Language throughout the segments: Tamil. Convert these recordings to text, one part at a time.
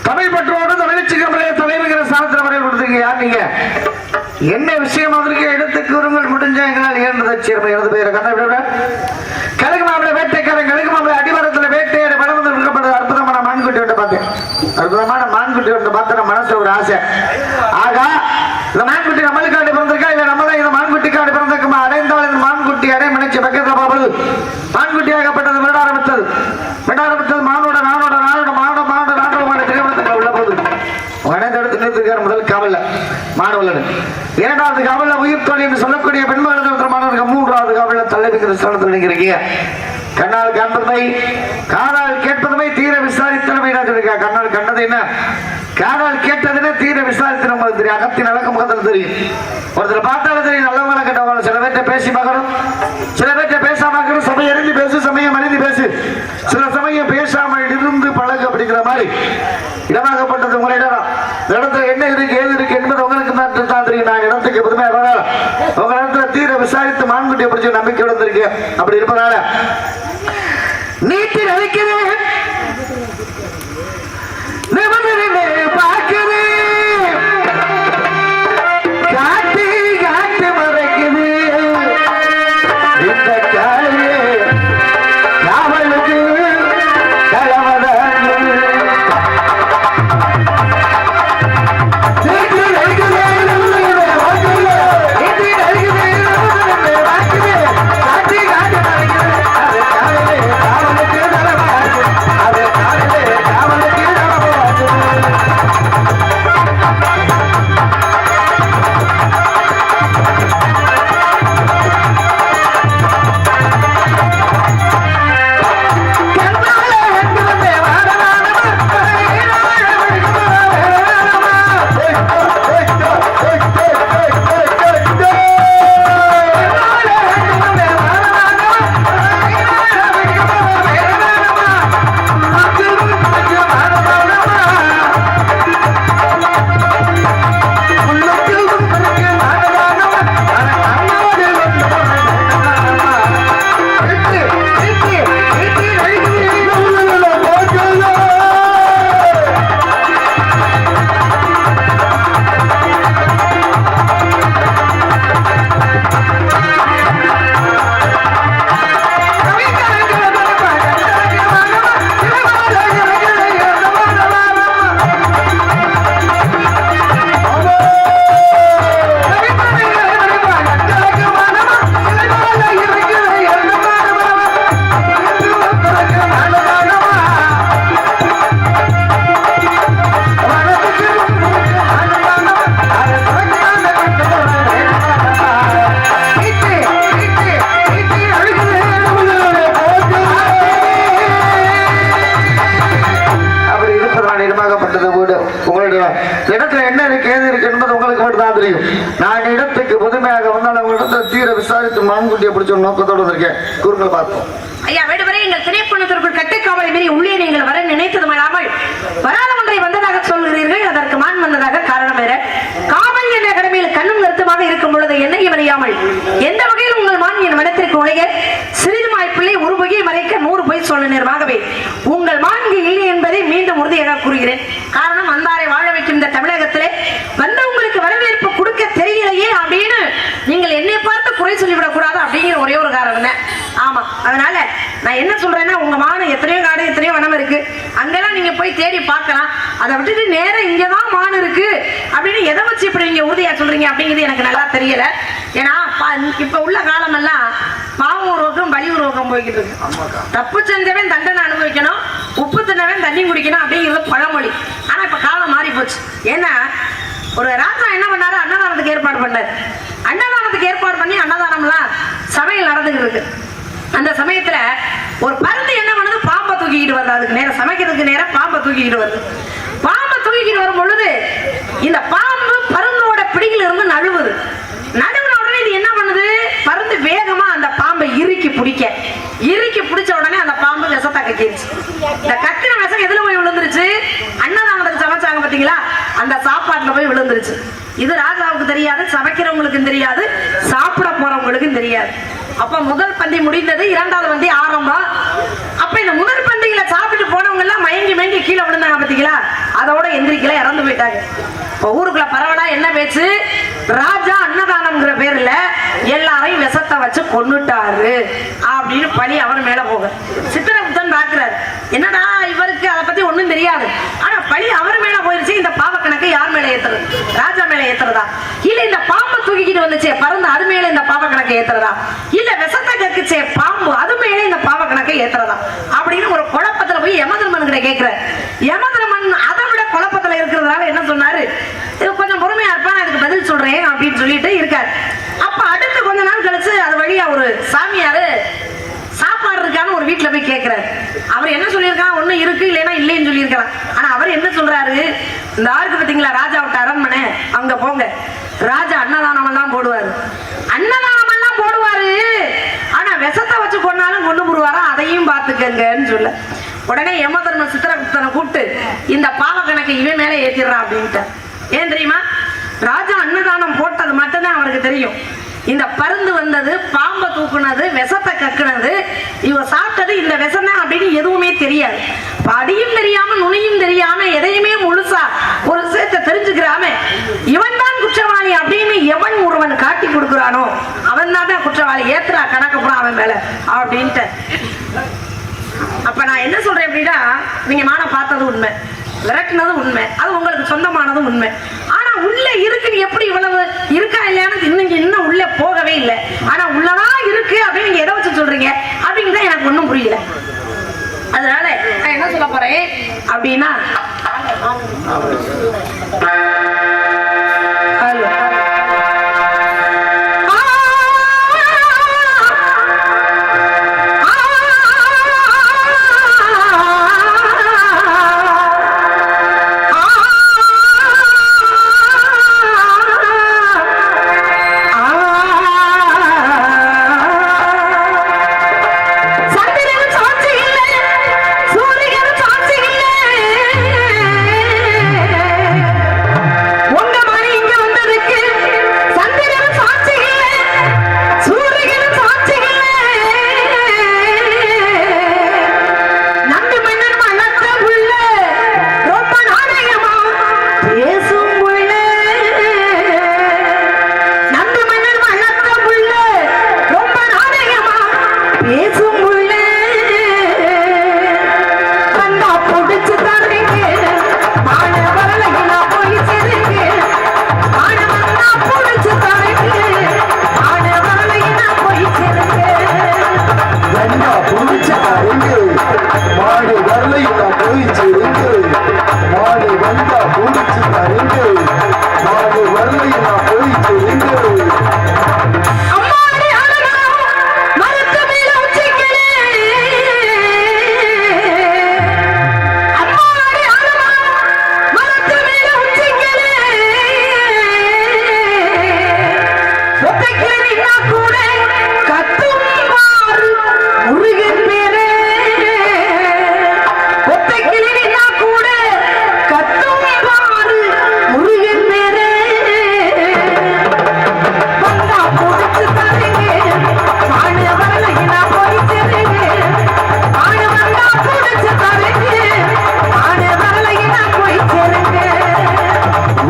தமிழ் பற்றோடு நீங்க என்ன விஷயம் எடுத்து கூறுங்கள். முடிஞ்ச எங்களால் எனது பெயரை கழுகு மாப்பிள வேட்டைக்காரன் கழுகு மாப்பிள அடிவாரத்தில் வேட்டையாட வளம் வந்து விற்கப்பட்டது. அற்புதமான மான்குட்டி ஒன்று பார்த்தேன். அற்புதமான மான்குட்டி ஒன்று பார்த்த மனசு ஒரு ஆசை. ஆகா, இந்த மான்குட்டி நம்மளுக்காண்டி பிறந்திருக்கா இல்ல நம்ம தான் இந்த மான்குட்டிக்காண்டி பிறந்திருக்குமா? அடைந்தால் இந்த மான்குட்டி அடை மணிச்சு பக்கத்தில் பார்ப்பது மான்குட்டியாகப்பட்டது. விட ஆரம்பித்தது மானோட நானோட நானோட மானோட மானோட நாட்டோட திரைப்படத்துக்கு உள்ள போகுது. அடைந்தெடுத்து நிறுத்திருக்கார் முதல் காவல்ல மாணவர்கள். இரண்டாவது காவல்ல உயிர் தோழி என்று சொல்லக்கூடிய பெண்மகள் மாணவர்கள். மூன்றாவது காவல்ல தலைவிக்கிற ஸ்தானத்தில் நிற்கிறீங்க. கண்ணால் காண்பதுமை காதால் கேட்பதுமை தீர விசாரித்தனமை. கண்ணால் கண்டது என்ன, காதால் கேட்டதுன்னு தீர விசாரித்தனம் தெரியும். அகத்தின் அழகு முகத்தில் தெரியும். ஒருத்தர் பார்த்தாலும் தெரியும் நல்லவங்களை கெட்டவங்க. சில பேர்ட்ட பேசி பார்க்கணும், சில பேர்ட்ட பேசாம பார்க்கணும். சமயம் அறிந்து பேசு, சமயம் அறிந்து பேசு. சில சமயம் பேசாமல் இருந்து பழகு அப்படிங்கிற மாதிரி இடமாகப்பட்டது உங்களிடம். இடத்துல என்ன இருக்கு ஏது இருக்கு என்பது உங்களுக்கு தான் தெரியும். நான் இடத்துக்கு எப்போதுமே உங்க இடத்துல தீர விசாரித்து மான்குட்டியை பிடிச்சி நம்பிக்கை வந்திருக்கு. அப்படி இருப்பதால நீட்டி நினைக்கிறேன் பார்க்குது காட்டி காட்டி மறைக்குது இந்த காலையே காவலுக்கு உங்களுடைய இடத்துல என்ன இருக்கு ஏது இருக்கு என்பது உங்களுக்கு மட்டும் தான் தெரியும். நான் இடத்துக்கு புதுமையாக வந்தால் உங்களிடத்தை தீர விசாரித்து மான்குட்டியை பிடிச்ச நோக்கத்தோடு இருக்கேன். கூறுங்கள் பார்ப்போம். ஐயா வேண்டுவரை எங்கள் திரைப்பணத்திற்குள் கட்டுக்காவலை மீறி உள்ளே நீங்கள் வர நினைத்ததும் இல்லாமல் வராத ஒன்றை வந்ததாக சொல்கிறீர்கள். அதற்கு மான் வந்ததாக காரணம் வேற. காவல் என்ற கடமையில் கண்ணும் கருத்துமாக இருக்கும் பொழுது என்னையும் அறியாமல் எந்த வகையில் உங்கள் மான் என் மனத்திற்கு உலக சிறிது வாய்ப்பில்லை. ஒரு பொய்யை மறைக்க 100 பொய் சொல்ல நேர்மாகவே உங்கள் மான்கு இல்லை என்பதை மீண்டும் உறுதியாக கூறுகிறேன். காரணம் வந்தாரை வாழ வைக்கும் இந்த தமிழகத்திலே வந்தவங்களுக்கு வரவேற்பு கொடுக்க தெரியலையே அப்படின்னு நீங்கள் என்னை பார்த்து குறை சொல்லிவிடக் கூடாது அப்படிங்கிற ஒரே ஒரு காரணம் தான். ஆமா, அதனால நான் என்ன சொல்றேன்னா உங்க மான் எத்தனையோ காடு எத்தனையோ வனம் இருக்கு, அங்கெல்லாம் நீங்க போய் தேடி பார்க்கலாம். அதை விட்டுட்டு நேரம் இங்கதான் மான் இருக்கு அப்படின்னு எதை வச்சு இப்படி நீங்க உறுதியா சொல்றீங்க அப்படிங்கிறது எனக்கு நல்லா தெரியல. ஏன்னா இப்ப உள்ள காலம் எல்லாம் பாவம் உருவக்கம் பலி உருவக்கம் போய்கிட்டு இருக்கு. தப்பு செஞ்சவன் தண்டனை அனுபவிக்கணும், உப்பு தின்னவன் தண்ணி குடிக்கணும் அப்படிங்கிறது பழமொழி. ஆனா இப்ப காலம் மாறி போச்சு. ஏன்னா ஒரு ராஜா என்ன பண்ணாரு, அன்னதானத்துக்கு ஏற்பாடு பண்ணாரு. அன்னதானத்துக்கு ஏற்பாடு பண்ணி அன்னதானம்லாம் சமையல் நடந்துகிட்டு இருக்கு. அந்த சமயத்துல ஒரு பருந்து என்ன பண்ணுது, பாம்பை தூக்கிக்கிட்டு வருது. அதுக்கு நேரம் சமைக்கிறதுக்கு நேரம் பாம்பை தூக்கிக்கிட்டு வருது. பாம்பை தூக்கிக்கிட்டு வரும் பொழுது இந்த பாம்பு பருந்தோட பிடியில இருந்து நழுவுது. நழுவுன உடனே இது என்ன பண்ணுது, பருந்து வேகமா அந்த பாம்பை இறுக்கி பிடிச்ச உடனே அந்த பாம்பு விஷத்தை கக்கிடுச்சு. இந்த கக்கின விஷம் எதுல போய் விழுந்துருச்சு, அன்னதானத்துக்கு சமைச்சாங்க பாத்தீங்களா அந்த சாப்பாட்டுல போய் விழுந்துருச்சு. இது ராஜாவுக்கு தெரியாது, சமைக்கிறவங்களுக்கும் தெரியாது, சாப்பிட போறவங்களுக்கும் தெரியாது. அப்ப முதல் பந்தி முடிந்தது, இரண்டாவது பந்தி ஆரம்பம். அப்ப இந்த முதல் பந்தியில சாப்பிட்டு போனவங்க எல்லாம் மயங்கி கீழே விழுந்தாங்க பாத்தீங்களா, அதோட எந்திரிக்கல, இறந்து போயிட்டாங்க. இப்ப ஊருக்குள்ள பரவலா என்ன பேச்சு, ராஜா அன்னதானம்ங்கிற பேர்ல எல்லாரையும் விஷத்தை வச்சு கொன்னுட்டாரு அப்படின்னு பழி அவர் மேல போக. சித்திரகுப்தன் பாக்குறாரு, என்னடா இவருக்கு அதை பத்தி ஒண்ணும் தெரியாது, ஆனா பழி அவர் மேல போயிருச்சு. இந்த பாவ கணக்கு யார் மேல ஏத்துறது, ராஜா மேல ஏத்துறதா, இல்ல இந்த பாம்பை தூக்கிக்கிட்டு வந்துச்சே பறந்து அது மேல இந்த பாவ கணக்கை ஏத்துறதா, இல்ல விஷத்தை கக்குச்சே பாம்பு அது மேல இந்த பாவ கணக்கை ஏத்துறதா அப்படின்னு ஒரு குழப்பத்துல போய் யமதர்மன் கிட்ட கேட்கிற. யமதர்மன் அதை விட குழப்பத்துல இருக்கிறதுனால என்ன சொன்னாரு, கொஞ்சம் பொறுமையா இருப்பான், அதுக்கு பதில் சொல்றேன் அப்படின்னு சொல்லிட்டு இருக்காரு. அப்ப அடுத்து கொஞ்ச நாள் கழிச்சு அது வழியா ஒரு சாமியாரு சாப்பாடு இருக்கான்னு ஒரு வீட்டுல போய் கேட்கிறாரு. அவர் என்ன சொல்லியிருக்கான், ஒண்ணு இருக்கு இல்லைன்னா இல்லைன்னு சொல்லியிருக்கிறான். ஆனா அவர் என்ன சொல்றாரு, இந்த ஆருக்கு பாத்தீங்களா ராஜா விட்ட அரண்மனை, அங்க போங்க, ராஜா அன்னதானம் எல்லாம் போடுவாரு, அன்னதானம் எல்லாம் போடுவாரு, ஆனா விஷத்தை வச்சு கொண்டாலும் கொண்டு போடுவாரா, அதையும் பாத்துக்கங்கன்னு சொல்ல. உடனே யமதர்ம சித்திரகுப்தனை கூப்பிட்டு இந்த பாவ கணக்கு இவன் மேல ஏத்திடுறான் அப்படின்ட்டு. ஏன் தெரியுமா, ராஜா அன்னதானம் போட்டது மட்டும்தான் அவருக்கு தெரியும். இந்த பருந்து வந்தது, பாம்பை தூக்குனது, விஷத்தை கக்குனது, இவ சாப்பிட்டது இந்த விஷம் தான் அப்படின்னு எதுவுமே தெரியாது. படியும் தெரியாம நுனியும் தெரியாம எதையுமே முழுசா ஒரு விஷயத்தை தெரிஞ்சுக்கிறாம இவன் தான் குற்றவாளி அப்படின்னு எவன் ஒருவன் காட்டி கொடுக்குறானோ அவன் தான் குற்றவாளி, ஏத்துறா கணக்கு போறான் அவன் மேல அப்படின்ட்டு. அப்ப நான் என்ன சொல்றேன் அப்படின்னா, நீங்க மான பார்த்தது உண்மை, விரட்டினது உண்மை, அது உங்களுக்கு சொந்தமானதும் உண்மை. ஆனா உள்ள இருக்குன்னு எப்படி இவ்வளவு இருக்கா இல்லையானது இன்னும் உள்ள போகவே இல்லை. ஆனா உள்ளதான் இருக்கு அப்படின்னு நீங்க எதை வச்சு சொல்றீங்க அப்படிங்கிறத எனக்கு ஒண்ணும் புரியல. அதனால நான் என்ன சொல்ல போறேன் அப்படின்னா,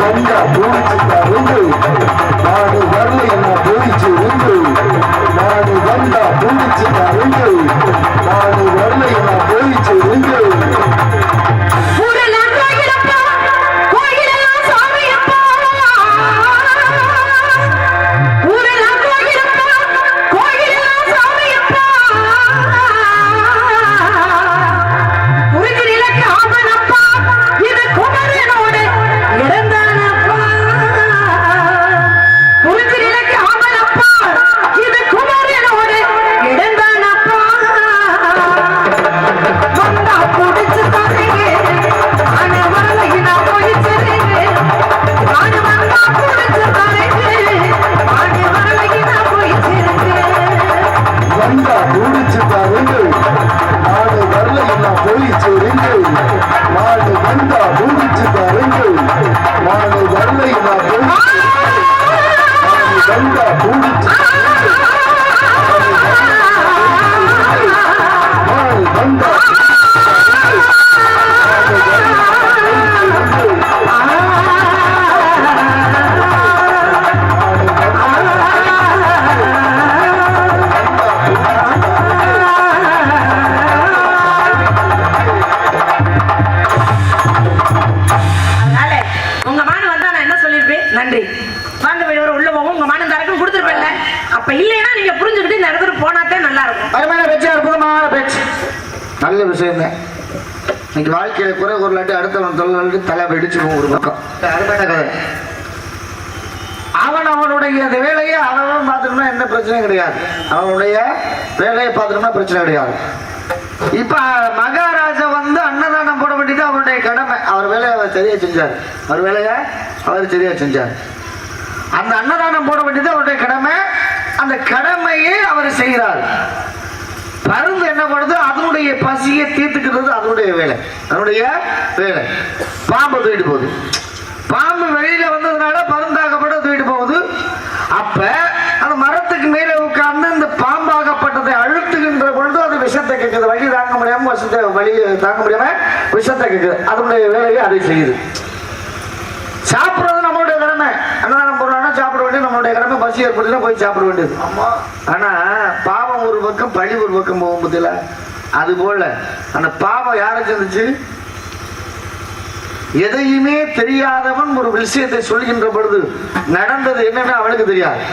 வந்தா போயிச்சுட்டா ரெண்டு நாடு வரல என்ன போயிச்சு ரெண்டு நாடு வந்தா போயிச்சுட்டா ரெண்டு நாடு வரல என்ன போயிச்சு ரெண்டு நல்ல விஷயம் தான். இன்னைக்கு வாழ்க்கையில குறை குரலாட்டி அடுத்தவன் தொழிலாட்டி தலை வெடிச்சு போகும் ஒரு பக்கம். அருமையான கதை. அவனுடைய அந்த வேலையை அவன் பார்த்துட்டோம்னா எந்த பிரச்சனையும் கிடையாது. அவனுடைய வேலையை பார்த்துட்டோம்னா பிரச்சனை கிடையாது. இப்ப மகாராஜா வந்து அன்னதானம் போட வேண்டியது அவருடைய கடமை. அவர் வேலையை அவர் சரியா செஞ்சார். அவர் வேலையை அவர் சரியா செஞ்சார். அந்த அன்னதானம் போட வேண்டியது அவருடைய கடமை. அந்த கடமையை அவர் செய்கிறார். பருந்து என்ன பண்ணுது? அதனுடைய பசியை தீர்த்துக்கிறது அதனுடைய வேலை. அதனுடைய வேலை. பாம்பு தூக்கிட்டு போகுது. பாம்பு வெளியில வந்ததுனால பருந்தாகப்பட்ட தூக்கிட்டு போகுது. அப்ப அந்த மரத்துக்கு மேலே உட்கார்ந்து இந்த பாம்பாகப்பட்டதை அழுத்துகின்ற பொழுது அது விஷத்தை கேட்குது. வழி தாங்க முடியாம வழி தாங்க முடியாம விஷத்தை கேட்குது. அதனுடைய வேலையை அதை செய்யுது. சாப்பிடுறது நம்மளுடைய கடமை. அன்னதானம் போடுறாங்கன்னா சாப்பிட வேண்டியது நம்மளுடைய கடமை. பசி ஏற்படுத்தினா போய் சாப்பிட வேண்டியது. ஆனா பாவம் ஒரு பக்கம் பழி ஒரு பக்கம் போகும் பத்தில. அது போல அந்த பாவம் யாரை செஞ்சுச்சு? எதையுமே தெரியாதவன் ஒரு விஷயத்தை சொல்கின்ற பொழுது நடந்தது என்னன்னு அவனுக்கு தெரியாது.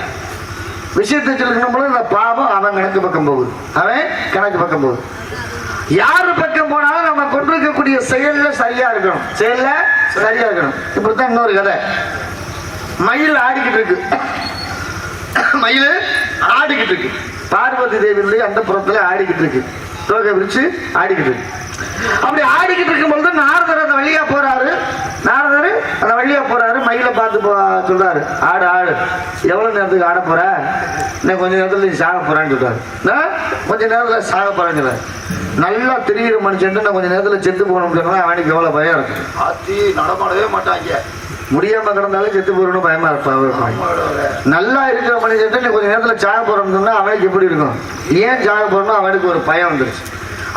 விஷயத்தை சொல்கின்ற பொழுது அந்த பாவம் அவன் கணக்கு பக்கம் போகுது. அவன் கணக்கு பக்கம் போகுது. யாரு பக்கம் போனாலும் நம்ம கொண்டிருக்கக்கூடிய செயல்ல சரியா இருக்கணும். செயல்ல சரியா இருக்கணும். இப்படித்தான் இன்னொரு கதை. மயில் ஆடிக்கிட்டு இருக்கு. மயில் ஆடிக்கிட்டு இருக்கு. பார்வதி தேவியுடைய அந்த புறத்துல ஆடிக்கிட்டு இருக்கு. தோகை விரிச்சு ஆடிக்கிட்டு இருக்கு. அப்படி ஆடிக்கிட்டு இருக்கும் பொழுது நாரதர் அந்த வழியா போறாரு. நாரதர் அந்த வழியா போறாரு. மயிலை பார்த்து சொல்றாரு, ஆடு ஆடு, எவ்வளவு நேரத்துக்கு ஆட போற? இன்னும் கொஞ்ச நேரத்துல நீ சாக போறான்னு சொல்றாரு. கொஞ்ச நேரத்துல சாக போறான்னு சொல்றாரு. நல்லா தெரியுற மனுஷன் நான் கொஞ்ச நேரத்துல செத்து போகணும். அவனுக்கு எவ்வளவு பயம் இருக்கு. ஆத்தி நடமாடவே மாட்டாங்க. முடியாம கிடந்தாலும் செத்து போறணும் பயமா இருப்பான். நல்லா இருக்கிற மனுஷன் கொஞ்ச நேரத்துல சாக போறோம்னு அவனுக்கு எப்படி இருக்கும்? ஏன் சாக போறணும் அவனுக்கு ஒரு பயம் வந்துருச்சு.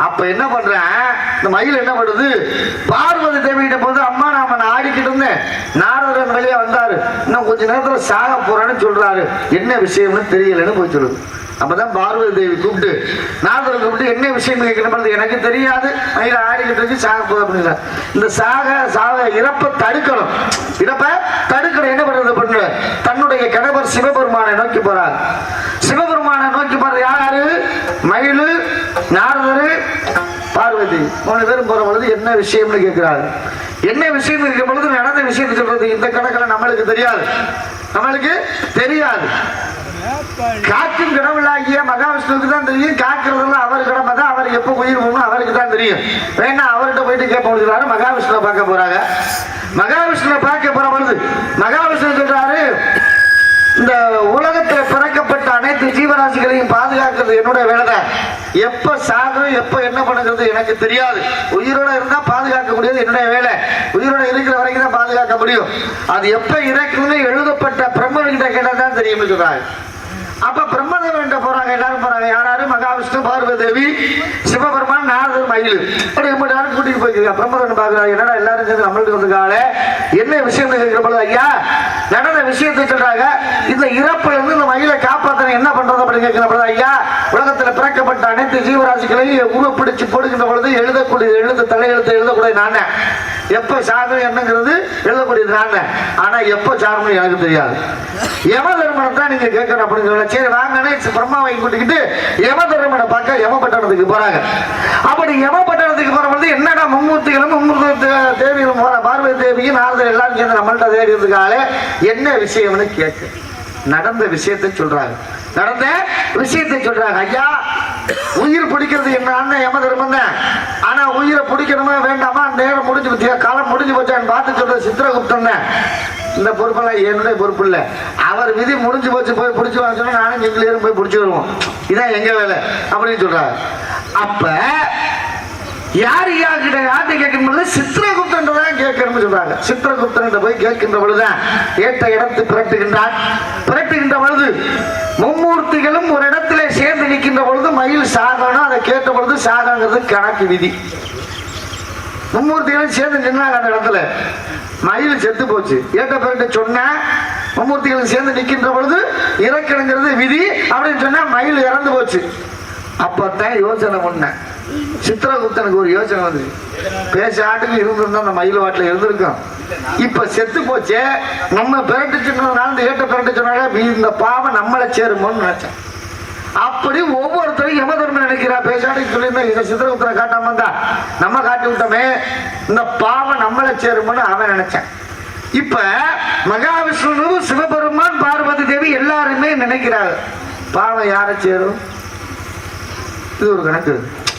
அப்ப என்ன பண்றேன், இந்த மயில் என்ன பண்ணுது? பார்வதி தேவிகிட்ட போது, அம்மா நாம ஆடிக்கிட்டு இருந்தேன், நாரதன் வெளியே வந்தாரு, இன்னும் கொஞ்ச நேரத்துல சாக போறான்னு சொல்றாரு, என்ன விஷயம்னு தெரியலன்னு போய் சொல்லுது. அப்பதான் பார்வதி தேவி கூப்பிட்டு நாரதரை கூப்பிட்டு என்ன விஷயம் கேட்கணும்? எனக்கு தெரியாது, மயில ஆடிக்கிட்டு இருக்கு, சாக போகுது அப்படின்னு. இந்த சாக இறப்பை தடுக்கணும். இறப்பை தடுக்கணும். என்ன பண்றது? பண்ணு தன்னுடைய கணவர் சிவபெருமானை நோக்கி போறார். சிவபெருமானை நோக்கி போறது யாரு? மயிலு, நாரதரு, பார்வதி 3 பேரும் போற பொழுது என்ன விஷயம்னு கேட்கிறாரு. என்ன விஷயம் இருக்கும் பொழுது நடந்த விஷயத்தை சொல்றது இந்த கணக்கில் நம்மளுக்கு தெரியாது. நம்மளுக்கு தெரியாது. காக்கும் கடவுளாகிய மகாவிஷ்ணுவுக்கு தான் தெரியும். காக்கிறதெல்லாம் அவர் கடமை தான். அவர் எப்ப உயிர் போகணும் அவருக்கு தான் தெரியும். வேணா அவர்கிட்ட போயிட்டு கேட்க முடியாது. மகாவிஷ்ணுவை பார்க்க போறாங்க. மகாவிஷ்ணுவை பார்க்க போற பொழுது மகாவிஷ்ணு சொல்றாரு, இந்த உலகத்துல பிறக்கப்பட்ட அனைத்து ஜீவராசிகளையும் பாதுகாக்கிறது என்னுடைய வேலைதான். எப்ப சாகும் எப்ப என்ன பண்ணுறது எனக்கு தெரியாது. உயிரோட இருந்தா பாதுகாக்க முடியாது, என்னுடைய வேலை. உயிரோட இருக்கிற வரைக்கும் தான் பாதுகாக்க முடியும். அது எப்ப இறக்குதுன்னு எழுதப்பட்ட பிரம்மன் கிட்ட கேட்டா தான் தெரியும் சொல்றாங்க. அப்ப பிரம்மதேவன் போறாங்க, எல்லாரும் போறாங்க. யாராரு? மகாவிஷ்ணு, பார்வதி தேவி, சிவபெருமான், நாரதர், மயில். அப்படி ரொம்ப நேரம் கூட்டிட்டு போயிருக்கீங்க. பிரம்மதேவன் பாக்குறாங்க, என்னடா எல்லாரும் சேர்ந்து நம்மளுக்கு வந்துருக்காங்க, என்ன விஷயம் கேட்கிற பொழுது, ஐயா நடந்த விஷயத்தை சொல்றாங்க. இந்த இறப்புல இருந்து இந்த மயிலை காப்பாற்ற என்ன பண்றது அப்படின்னு கேட்கிற பொழுது, ஐயா உலகத்துல பிறக்கப்பட்ட அனைத்து ஜீவராசிகளையும் உருப்பிடிச்சு போடுகின்ற பொழுது எழுதக்கூடிய தலையெழுத்து எழுதக்கூடிய நானே. எப்ப சாகும் என்னங்கிறது எழுதக்கூடியது நானே. ஆனா எப்ப சாகணும் எனக்கு தெரியாது. யம தர்மனை தான் நீங்க கேட்கணும் அப்படின்னு சொல்ல. சரி வாங்கன்னு பிரம்மாவை கூட்டிக்கிட்டு யம தர்மனை பார்க்க யமபட்டணத்துக்கு போறாங்க. அப்படி யமபட்டணத்துக்கு போறபோது என்னடா மும்மூர்த்திகளும் தேவியும் போற பார்வதி தேவியும் நாரதர் எல்லாரும் சேர்ந்து நம்மள்ட்ட தேடி இருக்காங்களே, என்ன விஷயம்னு கேட்க நடந்த விஷயத்தை சொல்றாங்க. நடந்த விஷயத்தை சொல்றாங்க. ஐயா உயிர் பிடிக்கிறது என்ன யம தர்மம் தான். ஆனா உயிரை பிடிக்கணுமா வேண்டாமா, நேரம் முடிஞ்சு போச்சு, காலம் முடிஞ்சு போச்சான்னு பார்த்து சொல்றது சித்திரகுப்தன் தான். இந்த பொறுப்பெல்லாம் என்னுடைய பொறுப்பு இல்ல. அவர் விதி முடிஞ்சு போச்சு, போய் பிடிச்சு வாங்க சொன்னா நானும் எங்கேயும் போய் பிடிச்சு வருவோம், இதான் எங்க வேலை அப்படின்னு சொல்றாங்க. அப்ப யார் யார்கிட்ட கேட்கும் பொழுது சித்திரகுப்தன் தான் கேட்கணும்னு சொல்றாங்க. சித்திரகுப்தன் போய் கேட்கின்ற பொழுதுதான் ஏற்ற இடத்து பிரட்டுகின்ற பொழுது மும்மூர்த்திகளும் ஒரு இடத்துல சேர்ந்து நிற்கின்ற பொழுது மயில் சாகணும். அதை கேட்ட பொழுது சாகங்கிறது கணக்கு விதி. மும்மூர்த்திகளும் சேர்ந்து நின்னாங்க அந்த இடத்துல, மயில் செத்து போச்சு. ஏட்ட பேர்கிட்ட சொன்ன மும்மூர்த்திகளும் சேர்ந்து நிற்கின்ற பொழுது இறக்கணுங்கிறது விதி அப்படின்னு சொன்னா மயில் இறந்து போச்சு. அப்பத்தான் யோசனை பண்ண சித்திரகுப்தனுக்கு ஒரு யோசனை வந்து, பேச ஆட்டுக்கு இருந்திருந்தா அந்த மயில் வாட்டில் இருந்திருக்கும். இப்ப செத்து போச்சே, நம்ம பிறட்டு சொன்னதுனால ஏட்ட பிறட்டு சொன்னால இந்த பாவம் நம்மளை சேருமோன்னு நினைச்சேன். அப்படி ஒவ்வொருத்தரும் யம தர்மம் நினைக்கிறா. பேசாட்டுக்கு சொல்லியிருந்தா சித்திரகுப்தனை காட்டாம இருந்தா நம்ம காட்டி விட்டோமே, இந்த பாவம் நம்மளை சேருமோன்னு அவன் நினைச்சான். இப்ப மகாவிஷ்ணு, சிவபெருமான், பார்வதி தேவி எல்லாருமே நினைக்கிறாங்க பாவம் யாரை சேரும். இது ஒரு கணக்கு.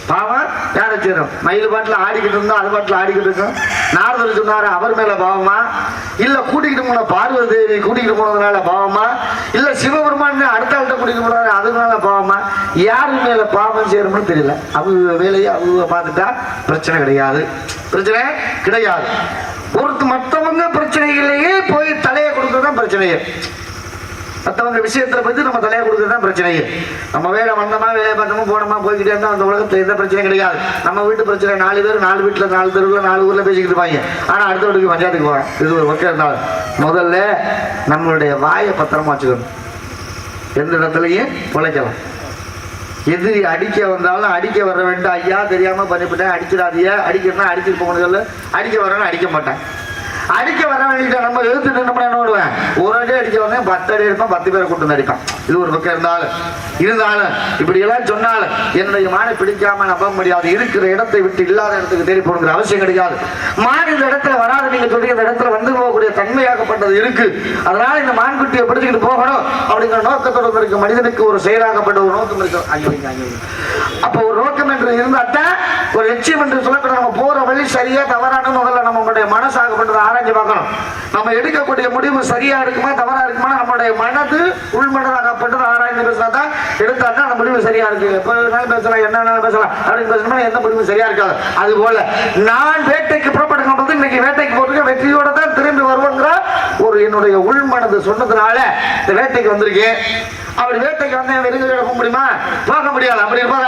பாவம் யாரை சேரும்? மயில் பாட்டில் ஆடிக்கிட்டு இருந்தா அது பாட்டில் ஆடிக்கிட்டு இருக்கும். நாரதர் சொன்னாரு அவர் மேல பாவமா, இல்ல கூட்டிக்கிட்டு போன பார்வதி தேவி கூட்டிக்கிட்டு போனதுனால பாவமா, இல்ல சிவபெருமான் அடுத்த ஆள்கிட்ட கூட்டிட்டு போனாரு அதனால பாவமா, யாரு மேல பாவம் சேரும்னு தெரியல. அவங்க வேலையை அவங்க பார்த்துட்டா பிரச்சனை கிடையாது, பிரச்சனை கிடையாது. மற்றவங்க பிரச்சனைகளையே போய் தலையை கொடுக்கறதுதான் பிரச்சனையே. மற்றவங்க விஷயத்துல பத்தி நம்ம தலையை கொடுக்கறதுதான் பிரச்சனையே. நம்ம வேலை வந்தோமா வேலையை பார்த்தோமா போனோமா போய்கிட்டே இருந்தா அந்த உலகத்துல எந்த பிரச்சனையும் கிடையாது. நம்ம வீட்டு பிரச்சனை 4 பேர் 4 வீட்டுல 4 தெருவுல 4 ஊர்ல பேசிக்கிட்டு இருப்பாங்க. ஆனா அடுத்த வீட்டுக்கு பஞ்சாயத்துக்கு போவேன். இது ஒரு ஒற்றை இருந்தாலும் முதல்ல நம்மளுடைய வாயை பத்திரமா வச்சுக்கணும். எந்த இடத்துலயும் பொழைக்கலாம். எதிரி அடிக்க வந்தாலும் அடிக்க வர வேண்டாம். ஐயா தெரியாம பண்ணிவிட்டேன், அடிச்சிடாதியா, அடிக்கிறேன்னா அடிச்சுட்டு போகணும். அடிக்க வரேன்னு அடிக்க மாட்டேன். அடிக்க வர வேண்டிய நம்ம எழுத்து நின்று என்ன பண்ணுவேன், ஒரு அடி அடிக்க வந்தேன் 10 அடி எடுப்பேன், 10 பேரை கூட்டு அடிப்பான். இது ஒரு பக்கம் இருந்தாலும் இப்படி எல்லாம் சொன்னாலும் என்னுடைய மானை பிடிக்காம நம்ப முடியாது. இருக்கிற இடத்தை விட்டு இல்லாத இடத்துக்கு தேடி போகணுங்கிற அவசியம் கிடையாது. மான் இந்த இடத்துல வராது, நீங்க சொல்லி இந்த இடத்துல வந்து போகக்கூடிய தன்மையாகப்பட்டது இருக்கு. அதனால இந்த மான்குட்டியை பிடிச்சிக்கிட்டு போகணும் அப்படிங்கிற நோக்கத்தோடு இருக்கு. மனிதனுக்கு ஒரு செயலாகப்பட்ட ஒரு நோக்கம் இருக்கு. அப்ப ஒரு நோக்கம் என்று இருந்தாத்தான் ஒரு லட்சியம் என்று சொல்லப்பட்ட நம்ம போற வழி சரியா தவறான முதல்ல நம்மளுடைய மனசாகப்பட்டது ஆராய்ச்சி பார்க்கணும். நம்ம எடுக்கக்கூடிய முடிவு சரியா இருக்குமா தவறா இருக்குமா, நம்மளுடைய மனது உள்மனதாகப்பட்டது ஆராய்ச்சி பேசினாதான் எடுத்தாதான் அந்த முடிவு சரியா இருக்கு. எப்ப பேசலாம் என்ன பேசலாம் அப்படின்னு பேசணும்னா எந்த முடிவு சரியா இருக்காது. அது போல நான் வேட்டைக்கு புறப்படுகிற போது இன்னைக்கு வேட்டைக்கு போட்டு வெற்றியோட தான் திரும்பி வருவோங்கிற ஒரு என்னுடைய உள்மனது சொன்னதுனால இந்த வேட்டைக்கு வந்திருக்கேன். அப்படி வேட்டைக்கு வந்தேன் வெளியே போக முடியுமா, போக முடியாது. அப்படி இருப்பாங்க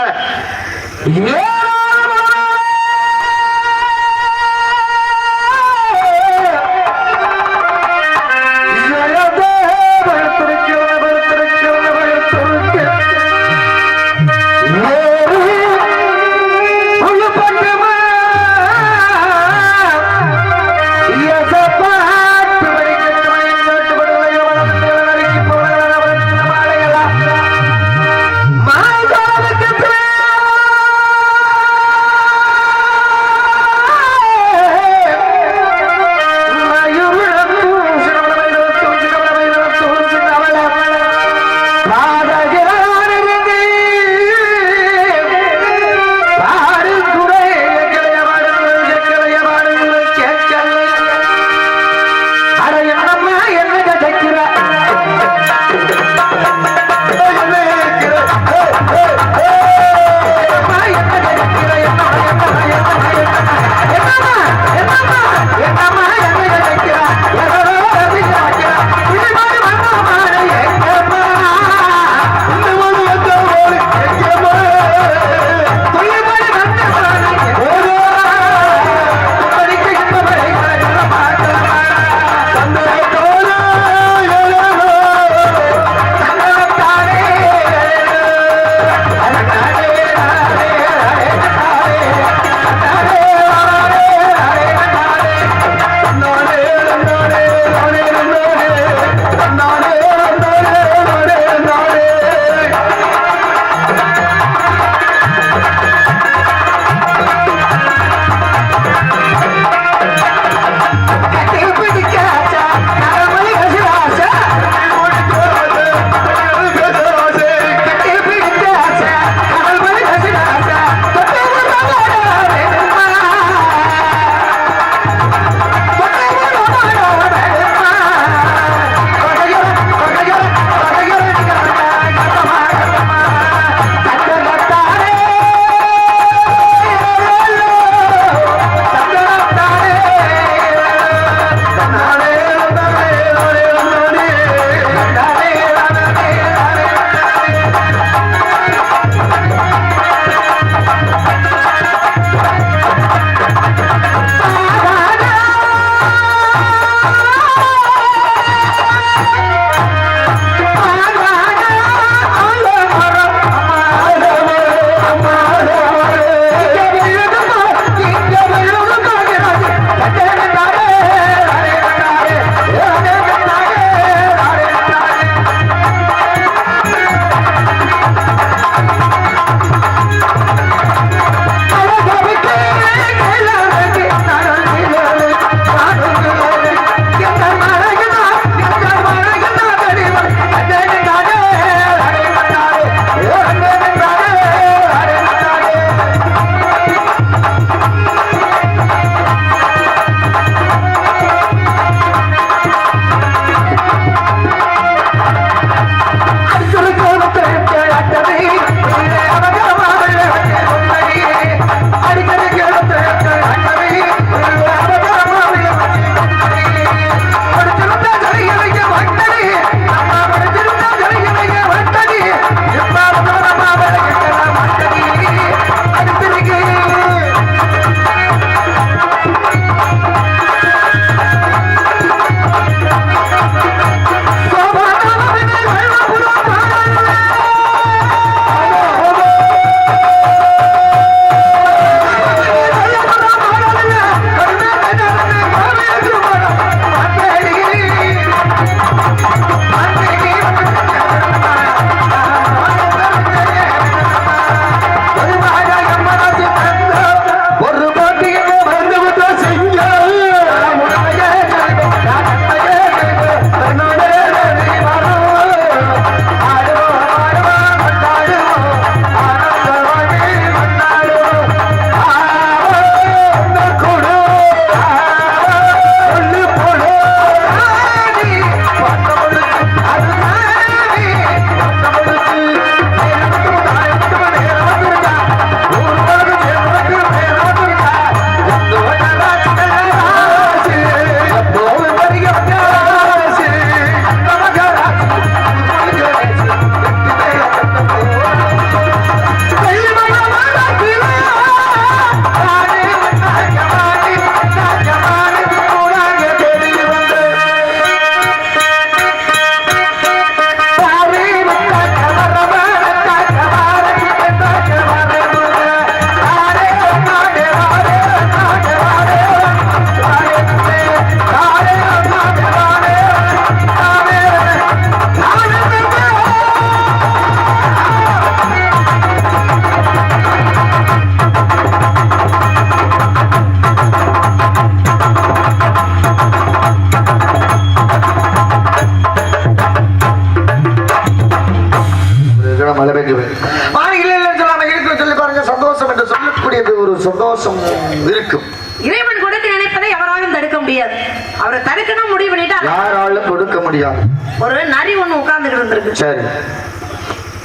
சந்தோஷம் இருக்கும். இறைவன் கொடுத்து நினைப்பதை எவராலும் தடுக்க முடியாது. அவரை தடுக்கணும் முடிவு பண்ணிட்டா யாராலும் கொடுக்க முடியாது. ஒரு நரி ஒண்ணு உட்கார்ந்துட்டு இருந்திருக்கு. சரி.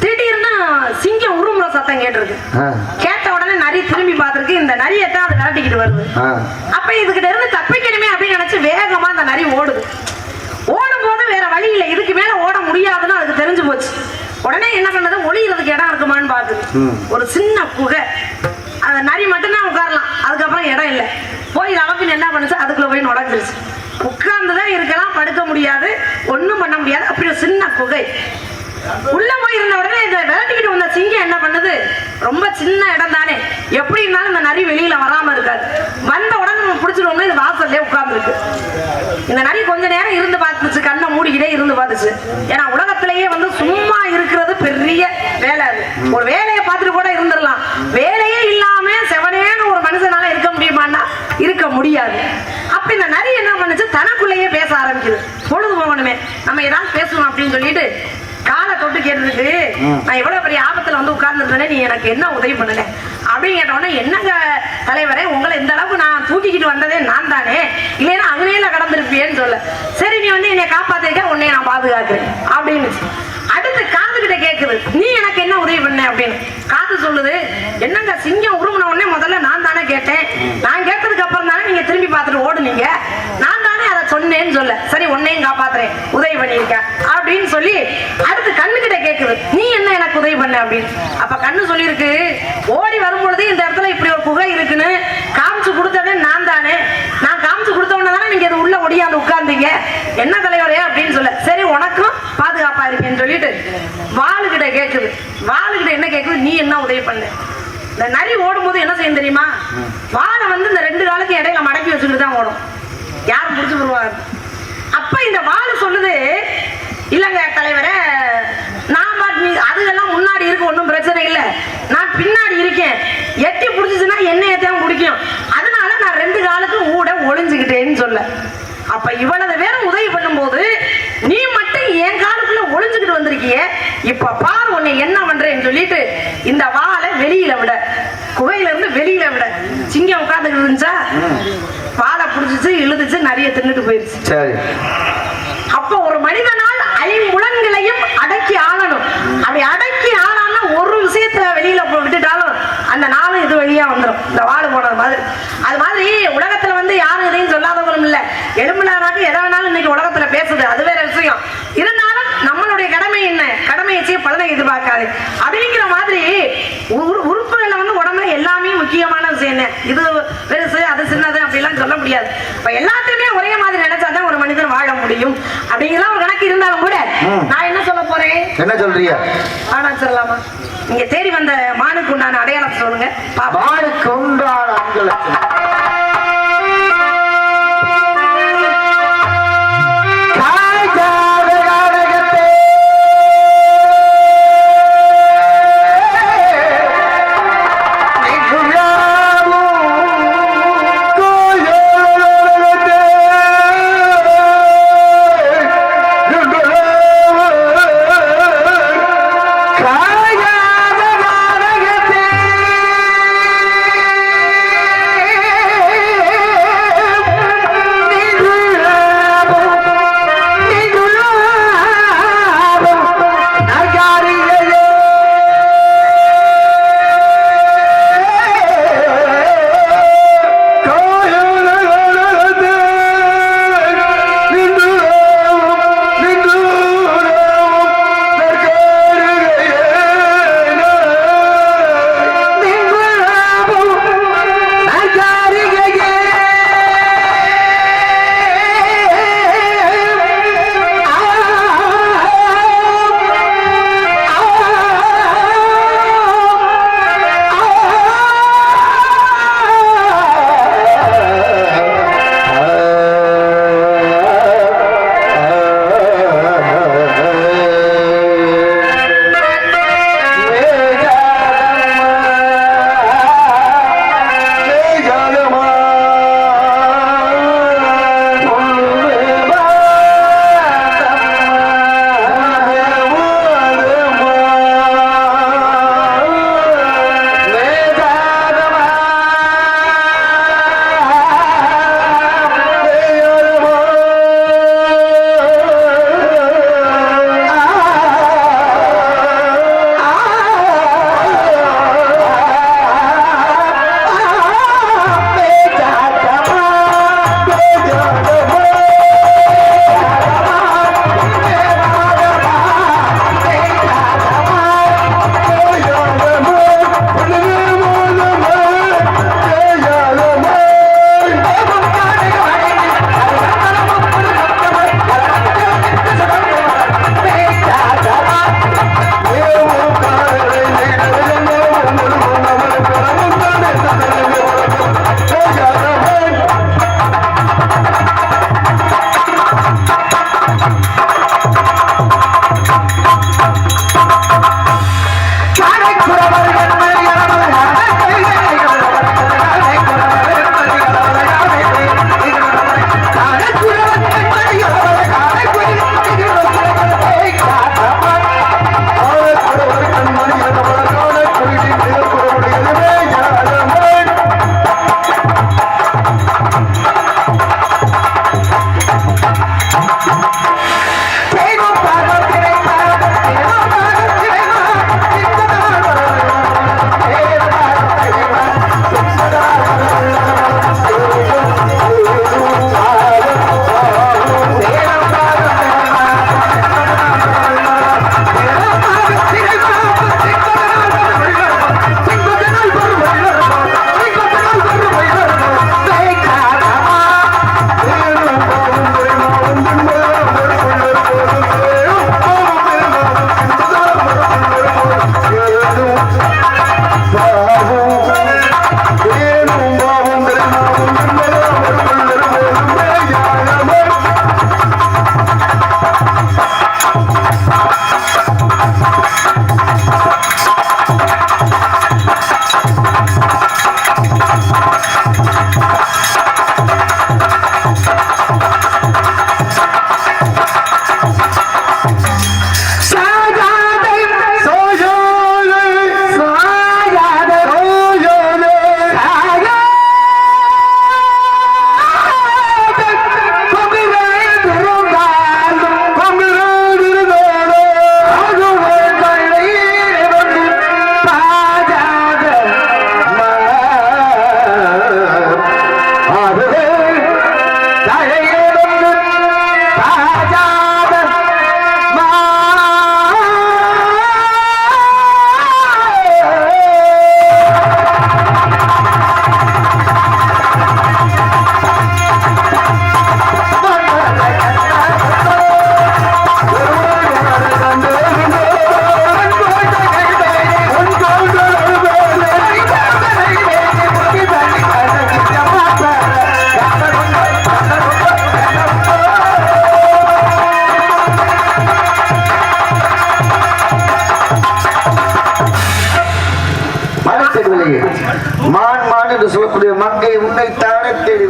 திடீர்னு சிங்கம் உருமுறை சத்தம் கேட்டிருக்கு. கேட்ட உடனே நரி திரும்பி பார்த்திருக்கு. இந்த நரியத்தான் அது விரட்டிக்கிட்டு வருது. அப்ப இதுகிட்ட இருந்து தப்பிக்கணுமே அப்படின்னு நினைச்சு வேகமா அந்த நரி ஓடுது. ஓடும் போது வேற வழி இல்லை, இதுக்கு மேல ஓட முடியாதுன்னு அதுக்கு தெரிஞ்சு போச்சு. உடனே என்ன பண்ணது, ஒளிகிறதுக்கு இடம் இருக்குமான்னு பாக்குது. ஒரு சின்ன குகை, அந்த நரி மட்டும்தான் உட்காரலாம், அதுக்கப்புறம் இடம் இல்லை. போய் அளவுக்கு என்ன பண்ணுச்சு, அதுக்குள்ள போய் நுழைஞ்சிருச்சு. உட்கார்ந்துதான் இருக்கலாம், படுக்க முடியாது, ஒண்ணும் பண்ண முடியாது. அப்படி ஒரு சின்ன குகை. உள்ள போய் இருந்த உடனே இந்த விரட்டிக்கிட்டு வந்த சிங்கம் என்ன பண்ணுது, ரொம்ப சின்ன இடம் தானே, எப்படி இருந்தாலும் இந்த நரி வெளியில வராம இருக்காது. வந்த உடனே நம்ம பிடிச்சிருவோம்னா இது வாசல்லே உட்கார்ந்துருக்கு. இந்த நரி கொஞ்ச நேரம் இருந்து பார்த்துச்சு, கண்ணை மூடிக்கிட்டே இருந்து பார்த்துச்சு. ஏன்னா உலகத்திலேயே சும்மா இருக்கிறது பெரிய வேலை. அது ஒரு வேலையை பார்த்துட்டு கூட இருந்துடலாம், வேலையே இல்லாம செவனேன்னு ஒரு மனுஷனால இருக்க முடியுமான்னா இருக்க முடியாது. அப்ப இந்த நரி என்ன பண்ணுச்சு, தனக்குள்ளேயே பேச ஆரம்பிக்குது. பொழுது போகணுமே, நம்ம ஏதாவது பேசணும் அப்படின்னு சொல்லிட்டு காலை தொட்டு கேட்டுருக்கு, நான் எவ்வளவு பெரிய ஆபத்துல உட்கார்ந்து இருந்தேன், நீ எனக்கு என்ன உதவி பண்ணல அப்படின்னு கேட்டோன்னே, என்னங்க தலைவரே, உங்களை இந்த அளவுக்கு நான் தூக்கிக்கிட்டு வந்ததே நான் தானே, இல்லைன்னா அங்கனையில கடந்திருப்பேன்னு சொல்ல. சரி, நீ என்னை காப்பாத்திருக்க, உன்னை நான் பாதுகாக்கிறேன் அப்படின்னு. அடுத்து காது கிட்ட கேக்குது, நீ எனக்கு என்ன உதவி பண்ண அப்படின்னு. காது சொல்லுது, என்னங்க சிங்கம் உருமுன உடனே முதல்ல நான் தானே கேட்டேன், நான் கேட்டதுக்கு அப்புறம் தானே நீங்க திரும்பி பார்த்துட்டு ஓடுனீங்க, நான் தானே அதை சொன்னேன்னு சொல்ல. சரி, உன்னையும் காப்பாத்துறேன், உதவி பண்ணிருக்க அப்படின்னு சொல்லி அடுத்து கண்ணு கிட்ட கேக்குது, நீ என்ன எனக்கு உதவி பண்ண அப்படின்னு. அப்ப கண்ணு சொல்லிருக்கு, ஓடி வரும்பொழுது இந்த இடத்துல இப்படி ஒரு குகை இருக்குன்னு காமிச்சு கொடுத்ததே நான் தானே, நான் காமிச்சு கொடுத்தவன தானே நீங்க அது உள்ள ஒடியாந்து உட்கார்ந்தீங்க, என்ன தலைவரே அப்படின்னு சொல்ல. சரி, உனக்கும் பாதுகாப்பா இருக்கேன்னு சொல்லிட்டு வாளுகிட்ட கேக்குது. வாளுகிட்ட என்ன கேக்குது, நீ என்ன உதவி பண்ண. இந்த நரி ஓடும்போது என்ன செய்யும் தெரியுமா, வாழை இந்த ரெண்டு காலுக்கு இடையில மடக்கி வச்சுக்கிட்டு தான் ஓடும், யாரும் முடிச்சு விடுவாங்க. அப்ப இந்த வாழை சொல்லுது, இல்லங்க தலைவரே, நான் அதுக்கெல்லாம் முன்னாடி இருக்கு, ஒன்றும் பிரச்சனை இல்லை, நான் பின்னாடி இருக்கேன், எட்டி பிடிச்சிச்சுன்னா என்னையத்தான் பிடிக்கும், அதனால நான் ரெண்டு காலுக்கு ஊட ஒளிஞ்சுக்கிட்டேன்னு சொல்ல. அப்ப இவ்வளவு பேரும் உதவி பண்ணும் போது நீ மட்டும் என் காலுக்குள்ள ஒளிஞ்சுக்கிட்டு வந்திருக்கிய, இப்ப பாரு உன்னை என்ன பண்றேன்னு சொல்லிட்டு இந்த வாளை வெளியில விட, குகையில இருந்து வெளியில விட. சிங்கம் உட்கார்ந்துட்டு இருந்துச்சா, வாழை புடிச்சிச்சு, இழுதுச்சு, நிறைய தின்னுட்டு போயிருச்சு. சரி. அப்ப ஒரு மனிதனால் ஐம்புலன்களையும் அடக்கி ஆளணும். அப்படி அடக்கி ஆளான ஒரு விஷயத்துல வெளியில விட்டுட்டாலும் அந்த நாளும் இது வழியா வந்துடும், இந்த வாழை போனது மாதிரி. அது மாதிரி உலகத்துல யாரும் எதையும் சொல்லாதவங்களும் இல்ல, எலும்புலாராக எதை வேணாலும் இன்னைக்கு உலகத்துல பேசுது, அது வேற விஷயம். இருந்தாலும் நம்மளுடைய கடமை என்ன, கடமையை செய்ய பலனை எதிர்பார்க்காது அப்படிங்கிற மாதிரி உறுப்புகள்ல உடம்புல எல்லாமே முக்கியமான விஷயம். என்ன இது பெருசு அது சின்னது அப்படிலாம் சொல்ல முடியாது. இப்ப எல்லாத்தையுமே ஒரே மாதிரி நினைச்சாதான் ஒரு மனிதன் வாழ முடியும் அப்படிங்கிற ஒரு கணக்கு இருந்தாலும் கூட நான் என்ன சொல்ல போறேன், என்ன சொல்றீங்க, ஆனா சொல்லலாமா, நீங்க தேடி வந்த மானுக்கு உண்டான அடையாளத்தை சொல்லுங்க. மானுக்கு உண்டான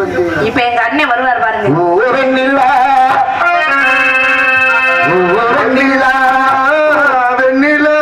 வந்து இப்ப எங்க அண்ணன் வருவார் பாருங்க. வெண்ணிலா வெண்ணிலா வெண்ணிலா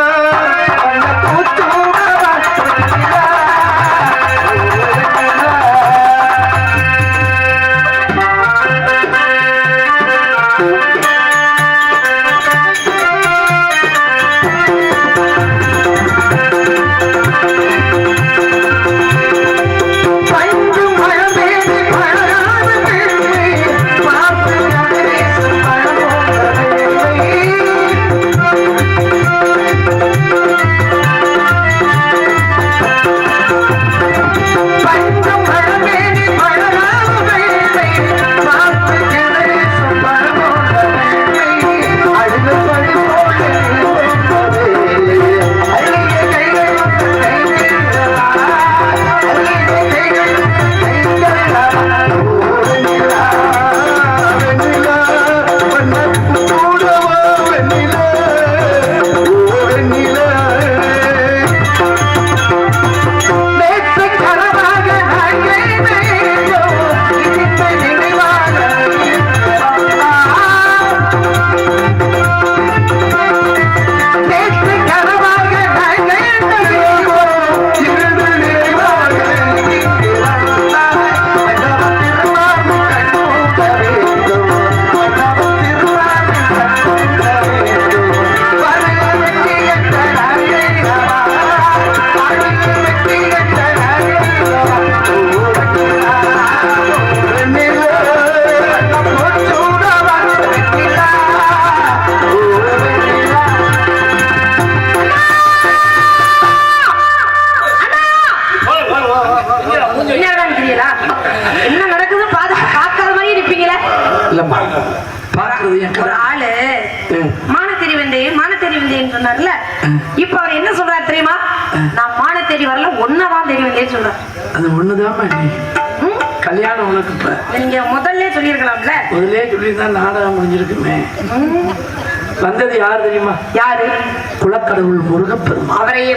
என்ன நடக்குது பார்க்காத மாதிரி இருப்பீங்களா? ஒரு ஆளு மான தெரிவந்தேன்னு சொன்னார்ல, இப்ப அவர் என்ன சொல்றாரு தெரியுமா? நான் மான தேடி வரல, ஒன்னதான் தேடி வந்தேன்னு சொல்றாரு. அது ஒண்ணுதான் கல்யாணம் உனக்கு. இப்ப நீங்க முதல்ல சொல்லிருக்கலாம்ல. முதல்ல சொல்லியிருந்தா நாடகம் முடிஞ்சிருக்குமே. வந்தது யாரு தெரியுமா? யாரு? குலக்கடவுள் முருகப்பெருமான். அவரையே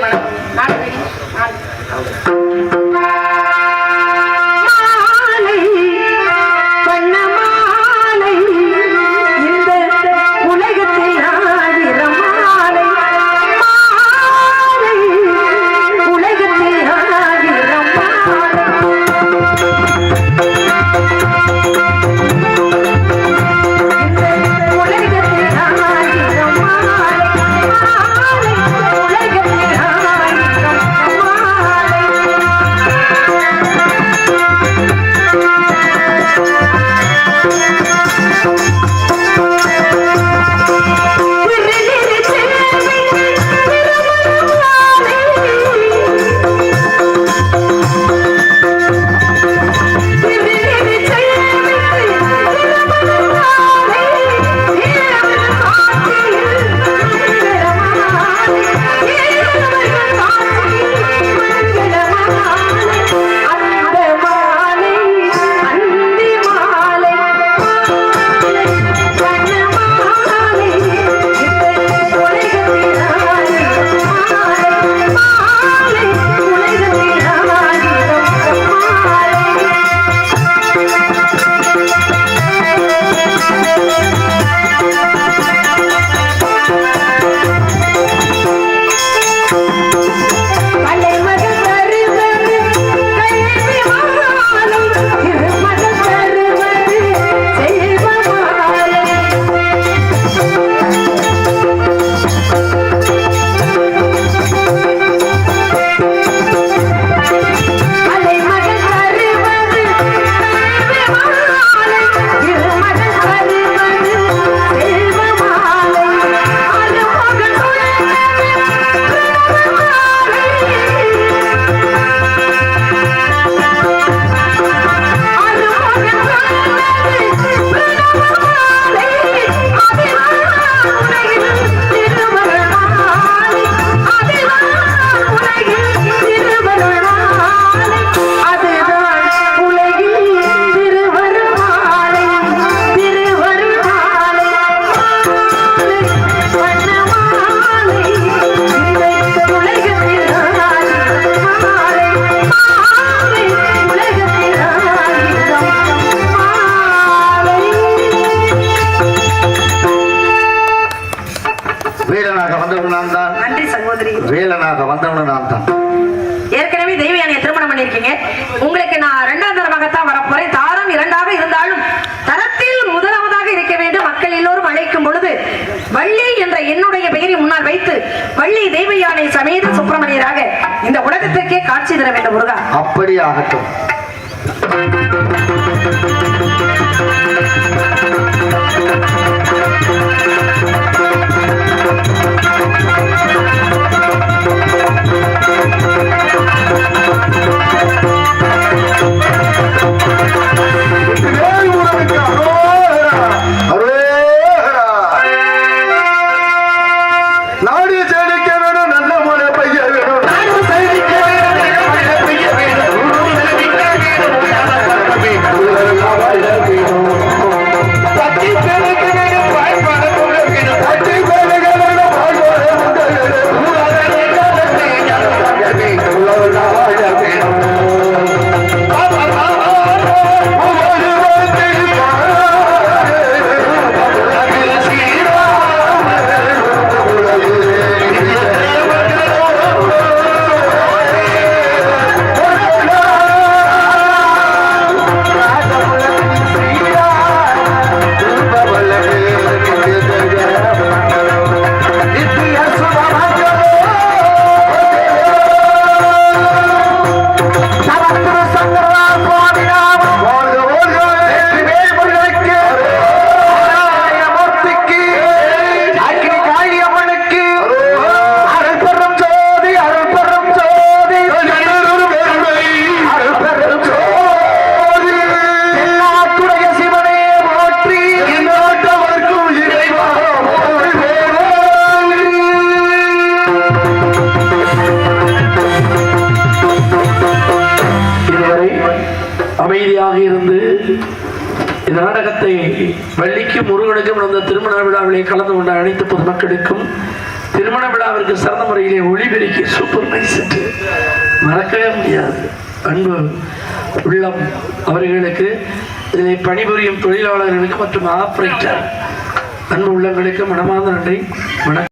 நீலனாக வந்தவனு நான் தான். ஏற்கனவே தெய்வயானையை திருமணம் பண்ணிருக்கீங்க. உங்களுக்கு நான் இரண்டாம் தரமாகத்தான் வரப்போறேன். தாரம் இரண்டாக இருந்தாலும் தரத்தில் முதலாவதாக இருக்க வேண்டும். மக்கள் எல்லோரும் அழைக்கும் பொழுது வள்ளி என்ற என்னுடைய பெயரை முன்னால் வைத்து வள்ளி தெய்வயானை சமேத சுப்பிரமணியராக இந்த உலகத்திற்கே காட்சி தர வேண்டும் முருகா. அப்படி ஆகட்டும். அமைதியாக இருந்து இந்த நாடகத்தை வள்ளிக்கும் முருகனுக்கும் நடந்த திருமண விழாவிலே கலந்து கொண்ட அனைத்து பொதுமக்களுக்கும் திருமண விழாவிற்கு சிறந்த முறையிலே ஒளிபெருக்கி சூப்பர் நைஸ் மறக்கவே முடியாது அன்பு உள்ளம் அவர்களுக்கு, இதை பணிபுரியும் தொழிலாளர்களுக்கு மற்றும் ஆபரேட்டர் அன்பு உள்ளங்களுக்கு மனமார்ந்த நன்றி. வணக்கம்.